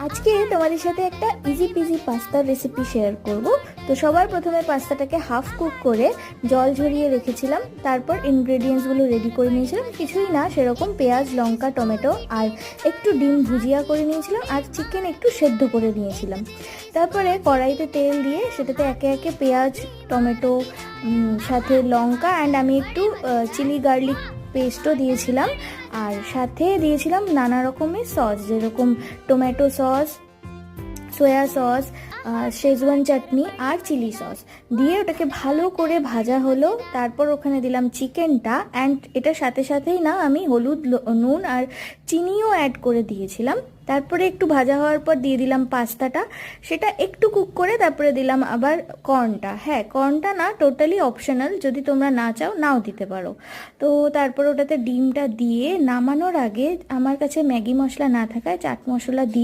আজকে তোমাদের সাথে একটা ইজি পিজি পাস্তার রেসিপি শেয়ার করব। তো সবার প্রথমে পাস্তাটাকে হাফ কুক করে জল ঝরিয়ে রেখেছিলাম, তারপর ইনগ্রেডিয়েন্টসগুলো রেডি করে নিয়েছিলাম। কিছুই না, সেরকম পেঁয়াজ, লঙ্কা, টমেটো আর একটু ডিম ভুজিয়া করে নিয়েছিলাম, আর চিকেন একটু সেদ্ধ করে নিয়েছিলাম। তারপরে কড়াইতে তেল দিয়ে সেটাতে একে একে পেঁয়াজ, টমেটো, সাথে লঙ্কা অ্যান্ড আমি একটু চিলি গার্লিক পেস্টও দিয়েছিলাম, আর সাথে দিয়েছিলাম নানা রকমের সস, যেরকম tomato sauce, soy sauce, Schezwan chutney আর চিলি সস দিয়ে ওটাকে ভালো করে ভাজা হলো। তারপর ওখানে দিলাম চিকেনটা, অ্যান্ড এটার সাথে সাথেই না আমি হলুদ, নুন আর চিনিও অ্যাড করে দিয়েছিলাম। তারপরে একটু ভাজা হওয়ার পর দিয়ে দিলাম পাস্তাটা, সেটা একটু কুক করে তারপরে দিলাম আবার কর্নটা। হ্যাঁ, কর্নটা না টোটালি অপশনাল, যদি তোমরা না চাও নাও দিতে পারো। তো তারপর ওটাতে ডিমটা দিয়ে নামানোর আগে আমার কাছে ম্যাগি মশলা না থাকায় চাট মশলা দিয়ে